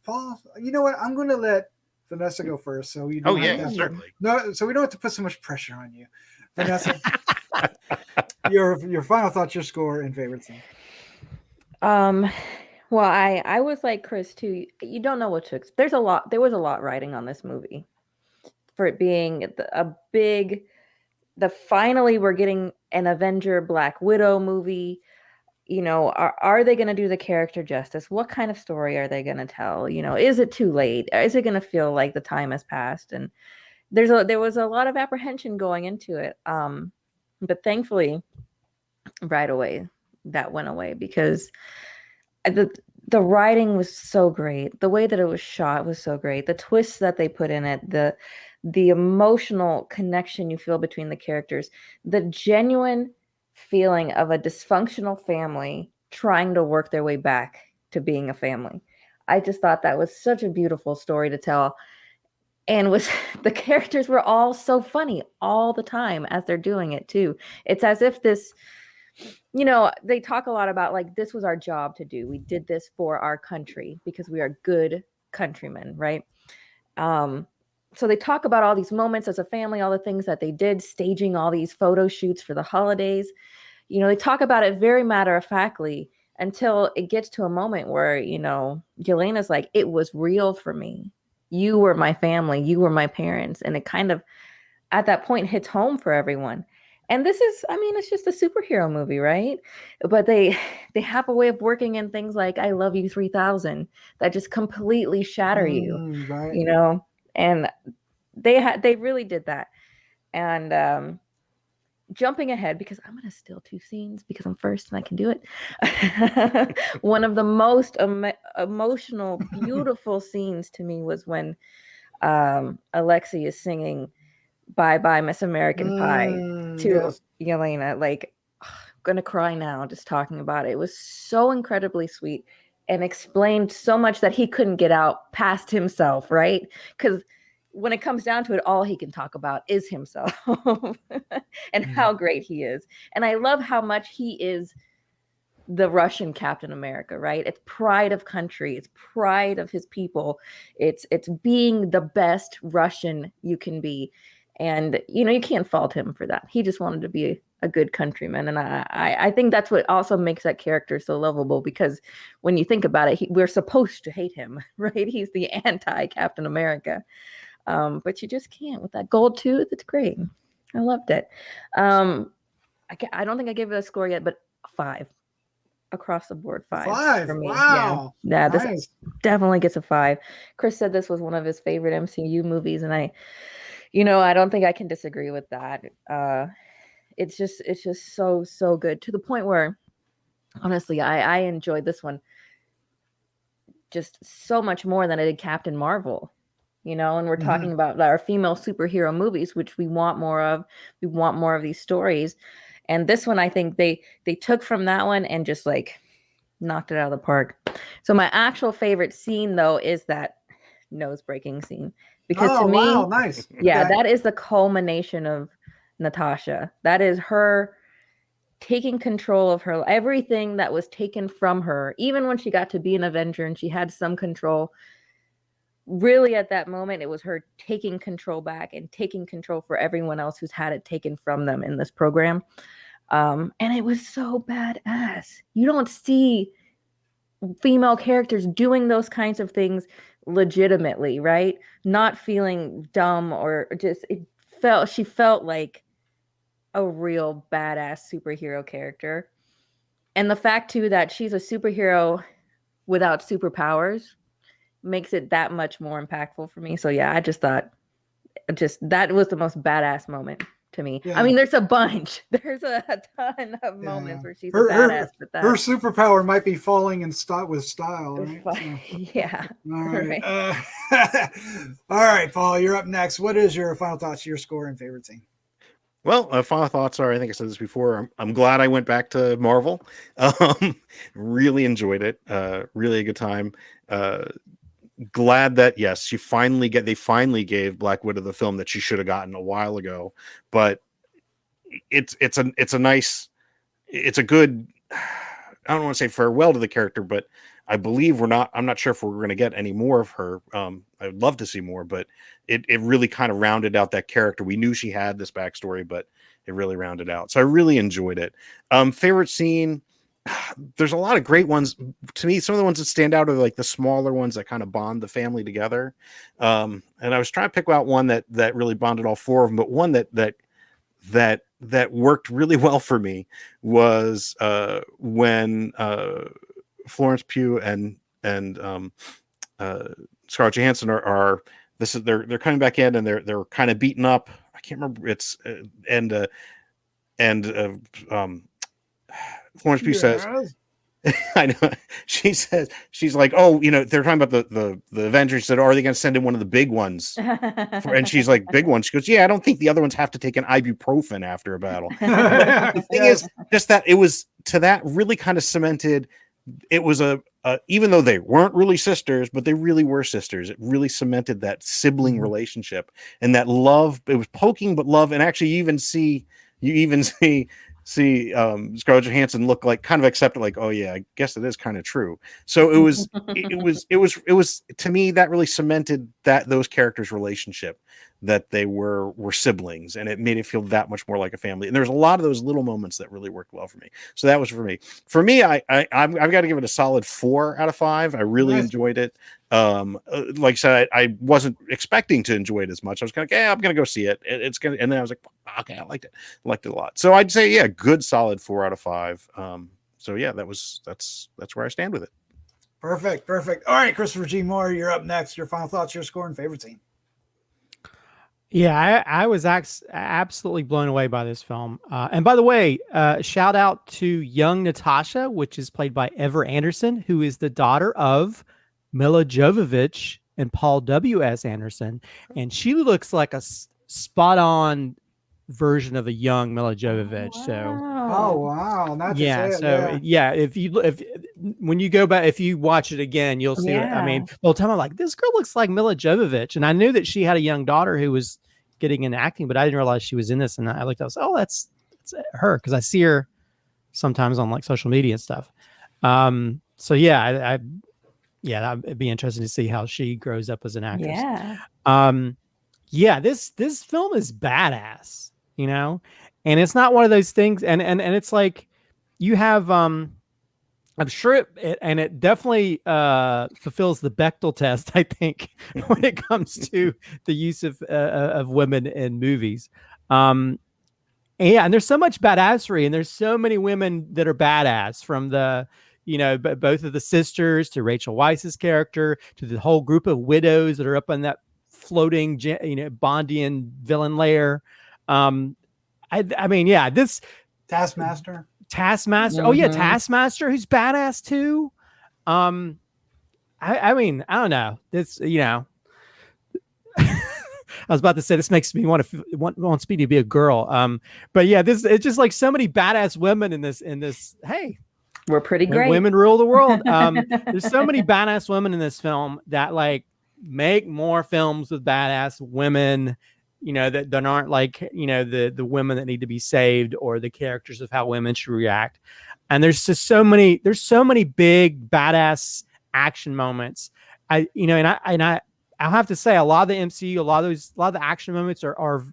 Paul, you know what? I'm going to let Vanessa go first, so you don't Oh have yeah, to, certainly. no, so we don't have to put so much pressure on you, Vanessa. your final thoughts, your score, and favorite scene. Well, I was like Chris too. You don't know what to expect. There was a lot riding on this movie for it being finally we're getting an Avenger Black Widow movie. You know, are they going to do the character justice? What kind of story are they going to tell? You know, is it too late? Is it going to feel like the time has passed? And there was a lot of apprehension going into it. But thankfully, right away, that went away, because the writing was so great. The way that it was shot was so great. The twists that they put in it, the emotional connection you feel between the characters, the genuine feeling of a dysfunctional family trying to work their way back to being a family. I just thought that was such a beautiful story to tell. And the characters were all so funny all the time as they're doing it too. It's as if this, you know, they talk a lot about like, this was our job to do. We did this for our country because we are good countrymen, right? So they talk about all these moments as a family, all the things that they did, staging all these photo shoots for the holidays. You know, they talk about it very matter-of-factly until it gets to a moment where, you know, Yelena's like, it was real for me. You were my family. You were my parents. And it kind of, at that point, hits home for everyone. And this is, I mean, it's just a superhero movie, right? But they have a way of working in things like I Love You 3000 that just completely shatter you, Right. you know? And they really did that. And jumping ahead, because I'm going to steal two scenes because I'm first and I can do it. One of the most emotional, beautiful scenes to me was when Alexi is singing Bye Bye Miss American Pie to Yes. Yelena. Like, gonna cry now just talking about it. It was so incredibly sweet and explained so much that he couldn't get out past himself, right? Because when it comes down to it, all he can talk about is himself and how great he is. And I love how much he is the Russian Captain America, right? It's pride of country, it's pride of his people, it's being the best Russian you can be. And you can't fault him for that. He just wanted to be a good countryman. And I think that's what also makes that character so lovable, because when you think about it, we're supposed to hate him, right? He's the anti-Captain America. But you just can't with that gold tooth. It's great. I loved it. I don't think I gave it a score yet, but 5 across the board. 5 for me. Wow. Yeah, nice. This definitely gets a 5. Chris said this was one of his favorite MCU movies, and I don't think I can disagree with that. It's just so good, to the point where honestly I enjoyed this one just so much more than I did Captain Marvel. And we're talking about our female superhero movies, which we want more of. We want more of these stories. And this one, I think they took from that one and just like knocked it out of the park. So my actual favorite scene, though, is that nose breaking scene. Because to me, wow, nice. Yeah, Okay. that is the culmination of Natasha. That is her taking control of her, everything that was taken from her, even when she got to be an Avenger and she had some control. Really, at that moment, it was her taking control back and taking control for everyone else who's had it taken from them in this program. And it was so badass. You don't see female characters doing those kinds of things legitimately, right? Not feeling dumb or just, she felt like a real badass superhero character. And the fact too that she's a superhero without superpowers makes it that much more impactful for me. So yeah, I just thought that was the most badass moment to me. Yeah. I mean, there's a bunch. There's a ton of moments where she's a badass, but that her superpower might be falling in with style, right? So. Yeah. All right. Right. All right, Paul, you're up next. What is your final thoughts, your score and favorite scene? Well, final thoughts are, I think I said this before, I'm glad I went back to Marvel. Really enjoyed it. Really a good time. Glad that, yes, they finally gave Black Widow the film that she should have gotten a while ago. But it's a good, I don't want to say farewell to the character, but I believe I'm not sure if we're going to get any more of her. I would love to see more, but it really kind of rounded out that character. We knew she had this backstory, but it really rounded out. So I really enjoyed it. Favorite scene, there's a lot of great ones. To me, some of the ones that stand out are like the smaller ones that kind of bond the family together. And I was trying to pick out one that really bonded all 4 of them, but one that worked really well for me was when Florence Pugh and Scarlett Johansson they're coming back in and they're kind of beaten up. I can't remember. It's Florence Pugh says, I know, she's like, oh, they're talking about the Avengers. She said, oh, are they going to send in one of the big ones? And she's like, big ones. She goes, yeah, I don't think the other ones have to take an ibuprofen after a battle. But the thing is just that it was to that really kind of cemented. It was even though they weren't really sisters, but they really were sisters. It really cemented that sibling relationship and that love. It was poking, but love. And actually you even see Scarlett Johansson look like kind of accept it, like, oh yeah, I guess it is kind of true. So it was to me that really cemented those characters' relationship, that they were siblings, and it made it feel that much more like a family. And there's a lot of those little moments that really worked well for me. So that was for me. For me, I've got to give it a solid 4 out of 5. I really enjoyed it. Like I said, I wasn't expecting to enjoy it as much. I was kind of like, I'm gonna go see it. And then I was like, okay, I liked it a lot. So I'd say, yeah, good solid 4 out of 5. So yeah, that's where I stand with it. Perfect. All right, Christopher G. Moore, you're up next. Your final thoughts, your score and favorite scene. Yeah, I was absolutely blown away by this film. And by the way, shout out to young Natasha, which is played by Ever Anderson, who is the daughter of Mila Jovovich and Paul W.S. Anderson. And she looks like a spot-on version of a young Mila Jovovich. So Oh wow, not to Yeah. say it, So if when you go back, if you watch it again, you'll see. What, I mean, the whole time I'm like, this girl looks like Mila Jovovich, and I knew that she had a young daughter who was getting into acting, but I didn't realize she was in this. And I looked, I was, oh, that's her, because I see her sometimes on like social media and stuff. So yeah, that'd be interesting to see how she grows up as an actress. Yeah. This film is badass, you know, and it's not one of those things. And it's like you have, I'm sure it definitely fulfills the Bechdel test, I think, when it comes to the use of women in movies. And there's so much badassery, and there's so many women that are badass, from the, you know, both of the sisters to Rachel Weisz's character to the whole group of widows that are up on that floating, you know, Bondian villain lair. I mean, yeah, this Taskmaster. Oh yeah, Taskmaster, who's badass too. I mean, I don't know. This, you know, I was about to say this makes me want Speedy to be a girl. But yeah, it's just like so many badass women in this. Hey, we're pretty great. Women rule the world. There's so many badass women in this film that like make more films with badass women, you know, that aren't like, you know, the women that need to be saved, or the characters of how women should react. And there's just so many big badass action moments. I'll have to say, a lot of the MCU, a lot of the action moments are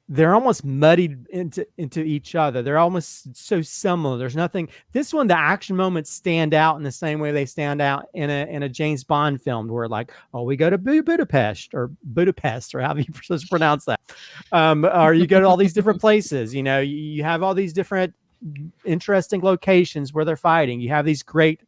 they're almost muddied into each other. They're almost so similar. There's nothing. This one, the action moments stand out in the same way they stand out in a James Bond film, where like, oh, we go to Budapest, or however you pronounce that, or you go to all these different places. You know, you have all these different interesting locations where they're fighting. You have these great,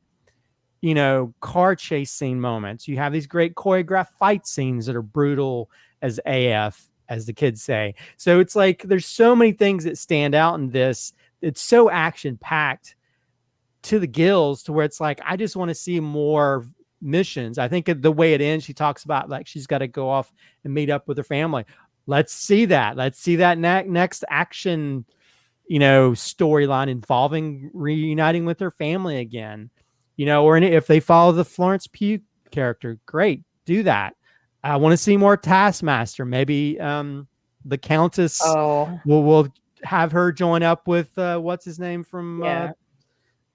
you know, car chase scene moments. You have these great choreographed fight scenes that are brutal as AF, as the kids say. So it's like there's so many things that stand out in this. It's so action packed to the gills, to where it's like, I just want to see more missions. I think the way it ends, she talks about like she's got to go off and meet up with her family. Let's see that. Let's see that next action, you know, storyline involving reuniting with her family again. You know, or if they follow the Florence Pugh character, great, do that. I want to see more Taskmaster. Maybe the Countess will have her join up with what's his name from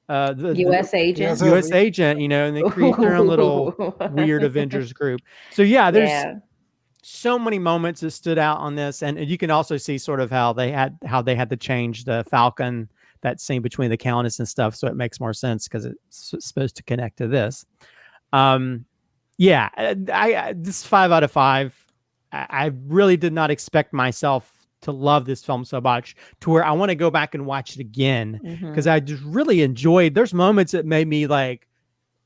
the U.S. agent. U.S. agent, you know, and they create their own little weird Avengers group. So yeah, there's so many moments that stood out on this, and you can also see sort of how they had to change the Falcon, that scene between the Countess and stuff, so it makes more sense because it's supposed to connect to this. This 5 out of 5. I really did not expect myself to love this film so much, to where I want to go back and watch it again, because I just really enjoyed. There's moments that made me like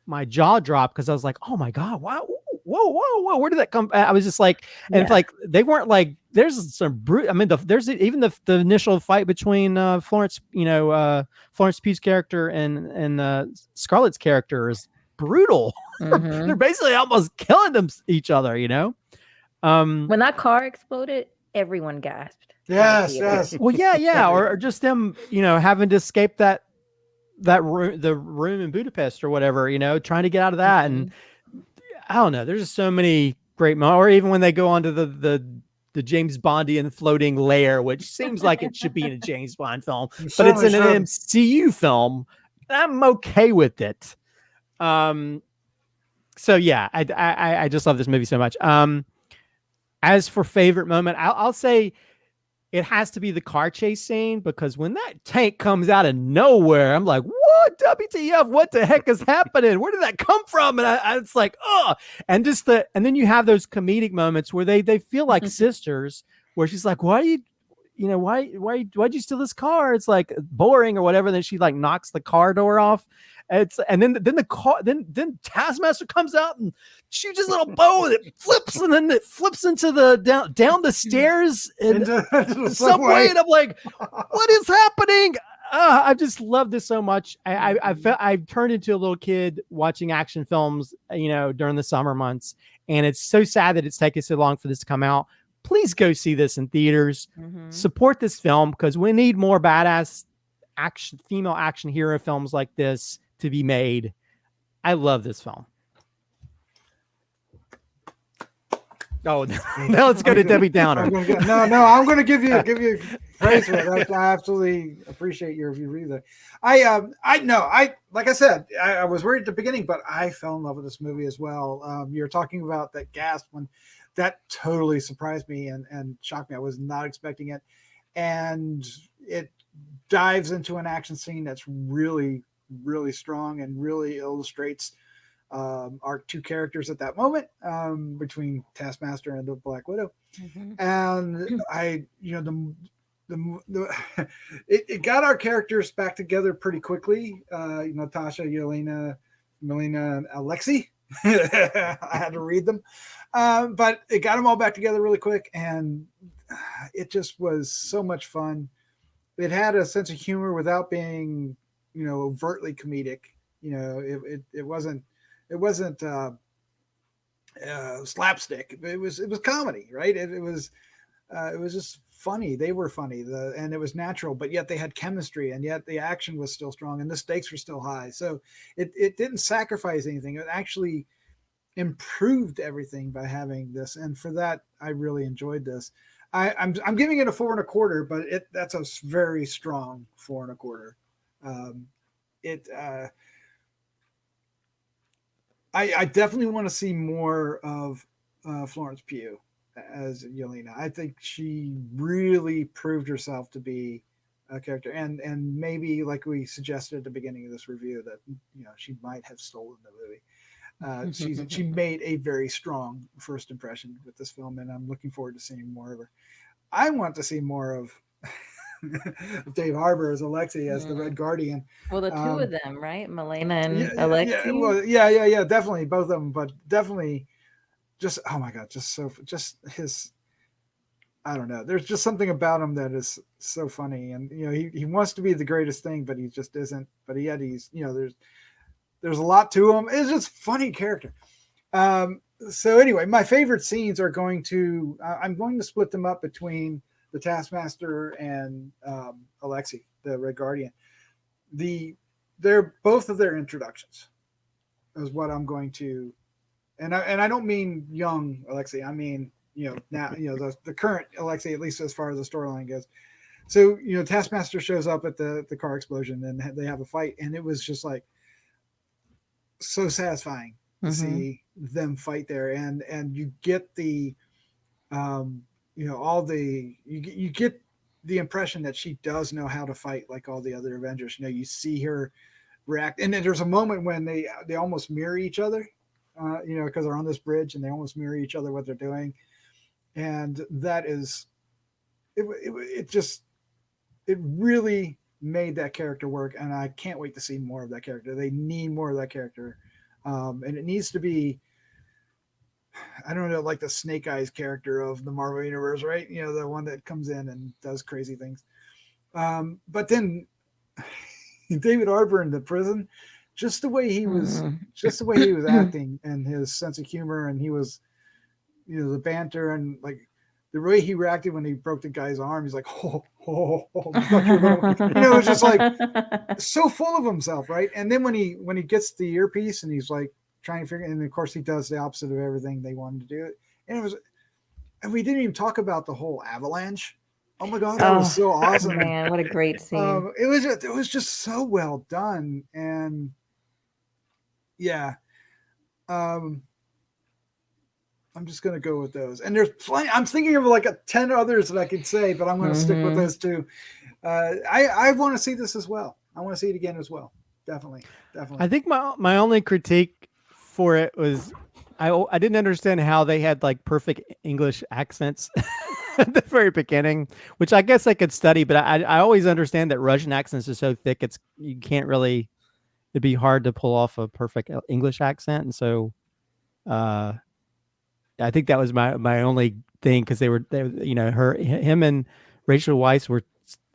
my jaw drop, because I was like, oh my god, wow. Whoa, where did that come? I was just like, and it's like, they weren't like, there's some brute. I mean, there's even the initial fight between Florence Pugh's character and Scarlett's character is brutal. They're basically almost killing each other, you know? When that car exploded, everyone gasped. Yes. Well, yeah. Or just them, you know, having to escape the room in Budapest or whatever, you know, trying to get out of that. And I don't know. There's just so many great moments. Or even when they go onto the James Bondian floating lair, which seems like it should be in a James Bond film, but it's in an MCU film. I'm okay with it. So yeah, I just love this movie so much. As for favorite moment, I'll say it has to be the car chase scene, because when that tank comes out of nowhere, I'm like, what? WTF? What the heck is happening? Where did that come from? And it's like, oh, and then you have those comedic moments where they feel like sisters, where she's like, why'd you steal this car? It's like boring or whatever. Then she like knocks the car door off. And then Taskmaster comes out and shoots his little bow, and it flips, and then it flips into the down the stairs into the subway. And I'm like, what is happening? I just love this so much. I turned into a little kid watching action films, you know, during the summer months, and it's so sad that it's taken so long for this to come out. please go see this in theaters. Mhm. Support this film because we need more badass female action hero films like this to be made. I love this film. Oh, now let's go to Debbie Downer. I'm going to give you praise for that. I absolutely appreciate your review there. Like I said, I was worried at the beginning, but I fell in love with this movie as well. You're talking about that gasp when that totally surprised me and shocked me. I was not expecting it, and it dives into an action scene that's really, really strong and really illustrates our two characters at that moment, between Taskmaster and the Black Widow. And it got our characters back together pretty quickly. Natasha, Yelena, Melina, and Alexei. I had to read them, but it got them all back together really quick, and it just was so much fun. It had a sense of humor without being, overtly comedic. It wasn't slapstick. It was comedy, right? It was just funny. They were funny, and it was natural, but yet they had chemistry, and yet the action was still strong, and the stakes were still high. So it didn't sacrifice anything. It actually improved everything by having this, and for that, I really enjoyed this. I'm giving it a 4.25, but that's a very strong 4.25. I definitely want to see more of Florence Pugh as Yelena. I think she really proved herself to be a character, and maybe, like we suggested at the beginning of this review, that she might have stolen the movie. She made a very strong first impression with this film, and I'm looking forward to seeing more of her. I want to see more of Dave Harbour as Alexei, as the Red Guardian. Well, the two of them, right? Melina and Alexei. Yeah, definitely both of them, but definitely just, oh my God, just his, I don't know. There's just something about him that is so funny, and he wants to be the greatest thing, but he just isn't. But yet he's there's a lot to him. It's just funny character. So anyway, my favorite scenes are I'm going to split them up between the Taskmaster and Alexei, the Red Guardian. They're both of their introductions is what I'm going to, and I don't mean young Alexei. I mean now the current Alexei, at least as far as the storyline goes. So Taskmaster shows up at the car explosion, and they have a fight, and it was just like so satisfying to see them fight there, and you get the you get the impression that she does know how to fight like all the other Avengers. You see her react, and then there's a moment when they almost mirror each other, because they're on this bridge and they almost mirror each other what they're doing, and that is it really made that character work, and I can't wait to see more of that character. They need more of that character, and it needs to be, I don't know, like the Snake Eyes character of the Marvel Universe, right? The one that comes in and does crazy things. But then David Harbour in the prison, just the way he was acting, and his sense of humor, and he was, the banter, and like the way he reacted when he broke the guy's arm. He's like, it's just like so full of himself, right? And then when he gets the earpiece and he's like trying to figure, and of course he does the opposite of everything they wanted to do. And we didn't even talk about the whole avalanche. Oh my God, that was so awesome, man! What a great scene! It was just so well done, and yeah. I'm just going to go with those. And there's plenty. I'm thinking of like 10 others that I could say, but I'm going to stick with those two. I want to see this as well. I want to see it again as well. Definitely. I think my only critique for it was I didn't understand how they had like perfect English accents at the very beginning, which I guess I could study, but I always understand that Russian accents are so thick it'd be hard to pull off a perfect English accent. And so I think that was my only thing, because they him and Rachel Weisz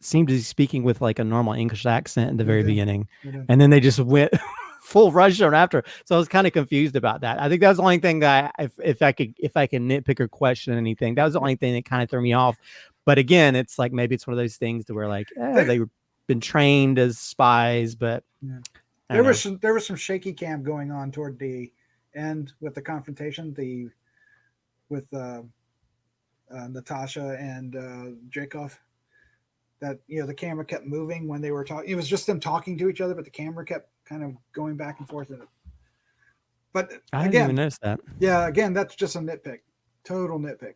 seemed to be speaking with like a normal English accent in the very beginning, and then they just went full rush on after. So I was kind of confused about that. I think that was the only thing that if I can nitpick or question anything, that was the only thing that kind of threw me off. But again, it's like maybe it's one of those things to where like they've been trained as spies, but there was some shaky cam going on toward the end with the confrontation with Natasha and Jacob. That the camera kept moving when they were talking. It was just them talking to each other, but the camera kept kind of going back and forth. But I didn't even notice that. Yeah, again, that's just a nitpick, total nitpick.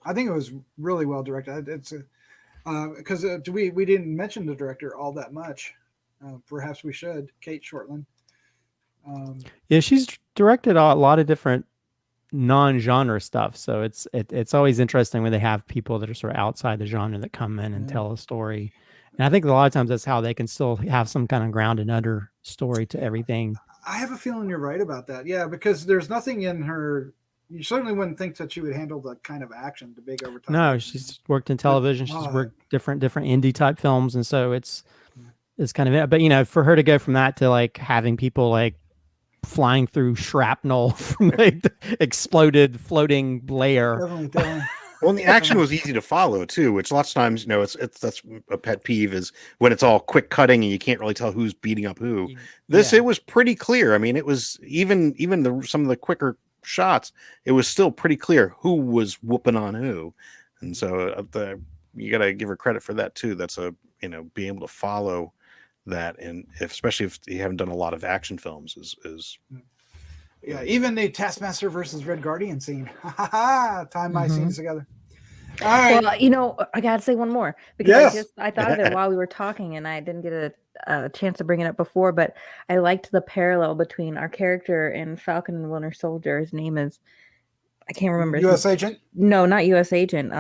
I think it was really well directed. It's because we didn't mention the director all that much. Perhaps we should. Cate Shortland. Yeah, she's directed a lot of different non-genre stuff, so it's always interesting when they have people that are sort of outside the genre that come in and tell a story. And I think a lot of times that's how they can still have some kind of grounded under story to everything. I have a feeling you're right about that. Yeah, because there's nothing in her. You certainly wouldn't think that she would handle the kind of action, the big overtime. No, she's worked in television. She's worked different indie type films, and so it's kind of it. But for her to go from that to like having people like flying through shrapnel from like the exploded floating layer. Definitely. Well, the action was easy to follow too, which lots of times, it's that's a pet peeve is when it's all quick cutting and you can't really tell who's beating up who. It was pretty clear. I mean, it was even some of the quicker shots, it was still pretty clear who was whooping on who, and so you got to give her credit for that too. That's being able to follow that, and especially if you haven't done a lot of action films, is even the Taskmaster versus Red Guardian scene. Time my scenes together. All right. Well, I gotta say one more because I thought of it while we were talking, and I didn't get a chance to bring it up before. But I liked the parallel between our character and Falcon and Winter Soldier. His name is I can't remember. U.S. Agent? No, not U.S. Agent.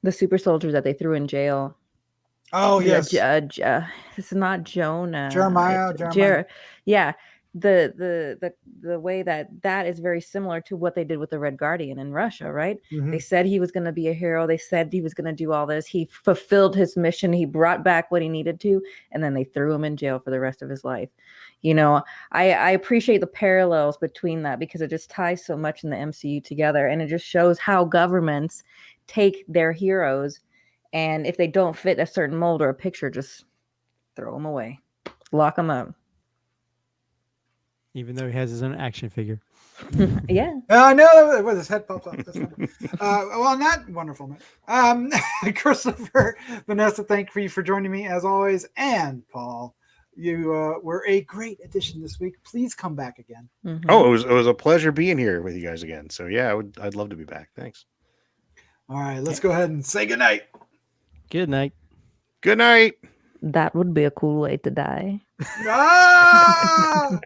The super soldier that they threw in jail. Oh yes. It's not Jonah. Jeremiah. Yeah. The way that is very similar to what they did with the Red Guardian in Russia, right? Mm-hmm. They said he was going to be a hero. They said he was going to do all this. He fulfilled his mission. He brought back what he needed to, and then they threw him in jail for the rest of his life. I appreciate the parallels between that because it just ties so much in the MCU together, and it just shows how governments take their heroes, and if they don't fit a certain mold or a picture, just throw them away, lock them up. Even though he has his own action figure. Yeah. No, with his head pops off. That's well, not wonderful. Christopher, Vanessa, thank you for joining me as always. And Paul, you were a great addition this week. Please come back again. Mm-hmm. Oh, it was a pleasure being here with you guys again. So yeah, I'd love to be back. Thanks. All right, let's go ahead and say goodnight. Good night. Good night. That would be a cool way to die. Ah!